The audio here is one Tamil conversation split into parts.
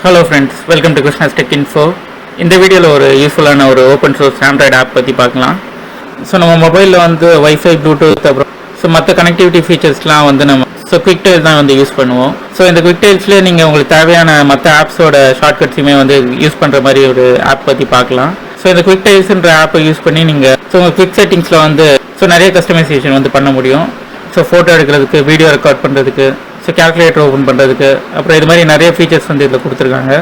Hello friends, welcome to krishnastechinfo. இந்த வீடியோவில் ஒரு யூஸ்ஃபுல்லான ஒரு ஓப்பன் சோர்ஸ் ஆண்ட்ராய்டு ஆப் பற்றி பார்க்கலாம். ஸோ நம்ம மொபைலில் வந்து வைஃபை ப்ளூடூத் அப்புறம் மற்ற கனெக்டிவிட்டி ஃபீச்சர்ஸ்லாம் வந்து நம்ம QuickTiles தான் வந்து யூஸ் பண்ணுவோம். ஸோ இந்த QuickTilesலேயே நீங்கள் உங்களுக்கு தேவையான மற்ற ஆப்ஸோட ஷார்ட்கட்ஸுமே வந்து யூஸ் பண்ணுற மாதிரி ஒரு ஆப் பற்றி பார்க்கலாம். ஸோ இந்த QuickTilesன்ற ஆப்பை யூஸ் பண்ணி நீங்கள் உங்கள் குவிக் செட்டிங்ஸில் வந்து நிறைய கஸ்டமைசேஷன் வந்து பண்ண முடியும். ஸோ ஃபோட்டோ எடுக்கிறதுக்கு, வீடியோ ரெக்கார்ட் பண்ணுறதுக்கு, கேல்குலேட்டர் ஓப்பன் பண்ணுறதுக்கு, அப்புறம் இது மாதிரி நிறைய ஃபீச்சர்ஸ் வந்து இதில் கொடுத்துருக்காங்க.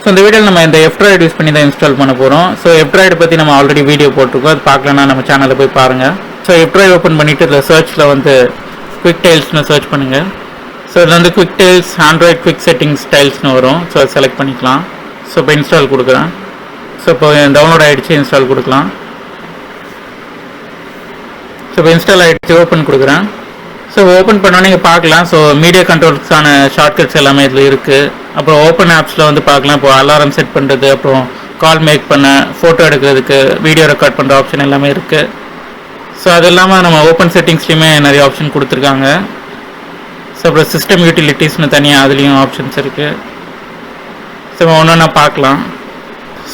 ஸோ இந்த வீடியோவில் நம்ம இந்த F-Droid யூஸ் பண்ணி தான் இன்ஸ்டால் பண்ண போகிறோம். ஸோ F-Droid பற்றி நம்ம ஆல்ரெடி வீடியோ போட்டிருக்கோம். அது பார்க்கலன்னா நம்ம சேனலில் போய் பாருங்கள். ஸோ F-Droid ஓப்பன் பண்ணிவிட்டு இதில் சர்ச்சில் வந்து QuickTilesனு சர்ச் பண்ணுங்கள். ஸோ இதில் வந்து QuickTiles Android குவிக் செட்டிங்ஸ் டைல்ஸ்னு வரும். ஸோ அதை செலக்ட் பண்ணிக்கலாம். ஸோ இப்போ இன்ஸ்டால் கொடுக்குறேன். ஸோ இப்போ டவுன்லோட் ஆகிடுச்சு, இன்ஸ்டால் கொடுக்கலாம். ஸோ இப்போ இன்ஸ்டால் ஆகிடுச்சு, ஓப்பன் கொடுக்குறேன். ஸோ ஓப்பன் பண்ணோன்னே நீங்கள் பார்க்கலாம். ஸோ மீடியா கண்ட்ரோல்ஸான ஷார்ட்கட்ஸ் எல்லாமே இதில் இருக்குது. அப்புறம் ஓப்பன் ஆப்ஸில் வந்து பார்க்கலாம். இப்போ அலாரம் செட் பண்ணுறது, அப்புறம் கால் மேக் பண்ண, ஃபோட்டோ எடுக்கிறதுக்கு, வீடியோ ரெக்கார்ட் பண்ணுற ஆப்ஷன் எல்லாமே இருக்குது. ஸோ அது இல்லாமல் நம்ம ஓப்பன் செட்டிங்ஸ்லேயுமே நிறைய ஆப்ஷன் கொடுத்துருக்காங்க. ஸோ அப்புறம் சிஸ்டம் யூட்டிலிட்டிஸ்னு தனியாக அதுலேயும் ஆப்ஷன்ஸ் இருக்குது. ஸோ ஒன்று ஒன்றா பார்க்கலாம்.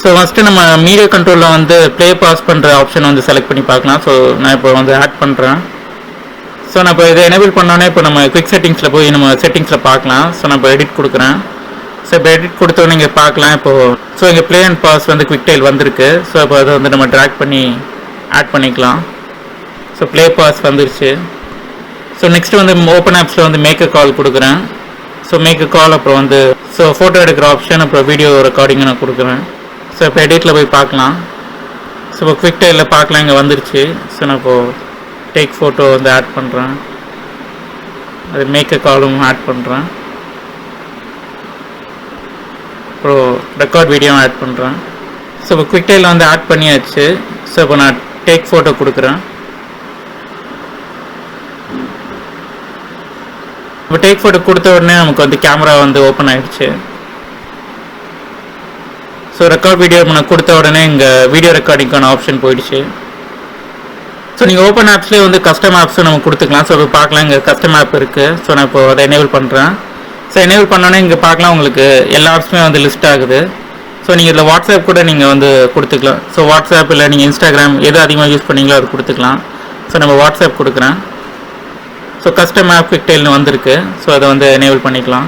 ஸோ ஃபஸ்ட்டு நம்ம மீடியா கண்ட்ரோலில் வந்து ப்ளே பாஸ் பண்ணுற ஆப்ஷன் வந்து செலக்ட் பண்ணி பார்க்கலாம். ஸோ நான் இப்போ வந்து ஆட் பண்ணுறேன். ஸோ நான் இப்போ இதை எனேபிள் பண்ணோன்னே இப்போ நம்ம குவிக் செட்டிங்ஸில் போய் நம்ம செட்டிங்ஸில் பார்க்கலாம். ஸோ நான் இப்போ எடிட் கொடுக்குறேன். ஸோ இப்போ எடிட் கொடுத்தோன்னே இங்கே பார்க்கலாம். இப்போது ஸோ இங்கே ப்ளே அண்ட் பாஸ் வந்து QuickTile வந்திருக்கு. ஸோ இப்போ அதை வந்து நம்ம ட்ராக் பண்ணி ஆட் பண்ணிக்கலாம். ஸோ ப்ளே பாஸ் வந்துருச்சு. ஸோ நெக்ஸ்ட்டு வந்து ஓப்பன் ஆப்ஸில் வந்து மேக் அ கால் கொடுக்குறேன். ஸோ மேக் அ கால், அப்புறம் வந்து ஃபோட்டோ எடுக்கிற ஆப்ஷன், அப்புறம் வீடியோ ரெக்கார்டிங் நான் கொடுக்குறேன். ஸோ இப்போ எடிட்டில் போய் பார்க்கலாம். ஸோ இப்போ QuickTile பார்க்கலாம், இங்கே வந்துருச்சு. ஸோ நான் இப்போது டேக் ஃபோட்டோ வந்து ஆட் பண்ணுறேன். அது மேக் அ காலும் ஆட் பண்ணுறேன். அப்புறம் ரெக்கார்ட் வீடியோவும் ஆட் பண்ணுறேன். ஸோ இப்போ QuickTile வந்து ஆட் பண்ணியாச்சு. ஸோ இப்போ நான் டேக் ஃபோட்டோ கொடுக்குறேன். இப்போ டேக் ஃபோட்டோ கொடுத்த உடனே நமக்கு வந்து கேமரா வந்து ஓப்பன் ஆகிடுச்சு. ஸோ ரெக்கார்ட் வீடியோ நான் கொடுத்த உடனே இங்கே வீடியோ ரெக்கார்டிங்கான ஆப்ஷன் போயிடுச்சு. ஸோ நீங்கள் ஓப்பன் ஆப்ஸ்லேயே வந்து கஸ்டம் ஆப்ஸும் நம்ம கொடுத்துக்கலாம். ஸோ இப்போ பார்க்கலாம், இங்கே கஸ்டம் ஆப் இருக்குது. ஸோ நான் இப்போ அதை எனேபிள் பண்ணுறேன். ஸோ எனேபிள் பண்ணோன்னே இங்கே பார்க்கலாம், உங்களுக்கு எல்லா ஆப்ஸுமே வந்து லிஸ்ட் ஆகுது. ஸோ நீங்கள் இதில் வாட்ஸ்அப் கூட நீங்கள் வந்து கொடுத்துக்கலாம். ஸோ வாட்ஸ்அப் இல்லை நீங்கள் இன்ஸ்டாகிராம் எது அதிகமாக யூஸ் பண்ணீங்களோ அது கொடுத்துக்கலாம். ஸோ நம்ம வாட்ஸ்அப் கொடுக்குறேன். ஸோ கஸ்டம் ஆப் QuickTileனு வந்திருக்கு. ஸோ அதை வந்து எனேபிள் பண்ணிக்கலாம்.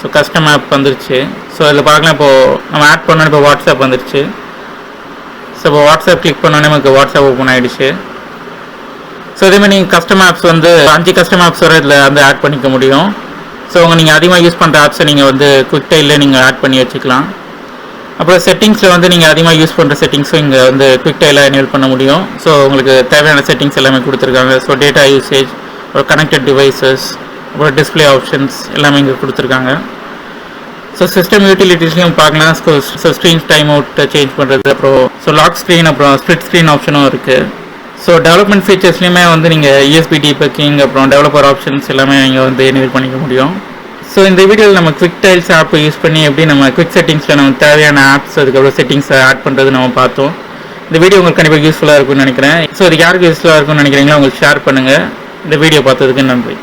ஸோ கஸ்டம் ஆப் வந்துருச்சு. ஸோ அதில் பார்க்கலாம், இப்போது நம்ம ஆட் பண்ணோன்னே இப்போ வாட்ஸ்அப் வந்துருச்சு. ஸோ இப்போ வாட்ஸ்அப் கிளிக் பண்ணோன்னே நமக்கு வாட்ஸ்அப் ஓப்பன் ஆகிடுச்சு. ஸோ இதேமாதிரி நீங்கள் கஸ்டம் ஆப்ஸ் வந்து 5 கஸ்டம் ஆப்ஸ் வரை இதில் வந்து ஆட் பண்ணிக்க முடியும். ஸோ நீங்கள் அதிகமாக யூஸ் பண்ணுற ஆப்ஸை நீங்கள் வந்து QuickTileல நீங்கள் ஆட் பண்ணி வச்சுக்கலாம். அப்புறம் செட்டிங்ஸில் வந்து நீங்கள் அதிகமாக யூஸ் பண்ணுற செட்டிங்ஸும் இங்கே வந்து QuickTileல எனேபிள் பண்ண முடியும். ஸோ உங்களுக்கு தேவையான செட்டிங்ஸ் எல்லாமே கொடுத்துருக்காங்க. ஸோ டேட்டா யூசேஜ், அப்புறம் கனெக்டட் டிவைசஸ், அப்புறம் டிஸ்பிளே ஆப்ஷன்ஸ் எல்லாமே இங்கே கொடுத்துருக்காங்க. ஸோ சிஸ்டம் யூட்டிலிட்டிஸ்லையும் பார்க்கலாம். So screen time out change பண்ணுறது, அப்புறம் லாக் ஸ்க்ரீன், அப்புறம் ஸ்ப்ளிட் ஸ்க்ரீன் ஆப்ஷனும் இருக்குது. ஸோ டெவலப்மெண்ட் ஃபீச்சர்ஸ்லையுமே வந்து நீங்கள் USB டீபக்கிங், அப்புறம் டெவலப்பர் ஆப்ஷன்ஸ் எல்லாமே நீங்கள் வந்து எனேபிள் பண்ணிக்க முடியும். ஸோ இந்த வீடியோவில் நம்ம QuickTiles ஆப்பை யூஸ் பண்ணி எப்படி நம்ம குவிக் செட்டிங்ஸில் நமக்கு தேவையான ஆப்ஸ், அதுக்கப்புறம் செட்டிங்ஸை ஆட் பண்ணுறது நம்ம பார்த்தோம். இந்த வீடியோ உங்களுக்கு கண்டிப்பாக யூஸ்ஃபுல்லாக இருக்கும்னு நினைக்கிறேன். ஸோ இது யாருக்கு யூஸ்ஃபுல்லாக இருக்கும்னு நினைக்கிறீங்களோ உங்களுக்கு ஷேர் பண்ணுங்கள். இந்த வீடியோ பார்த்ததுக்கு நன்றி.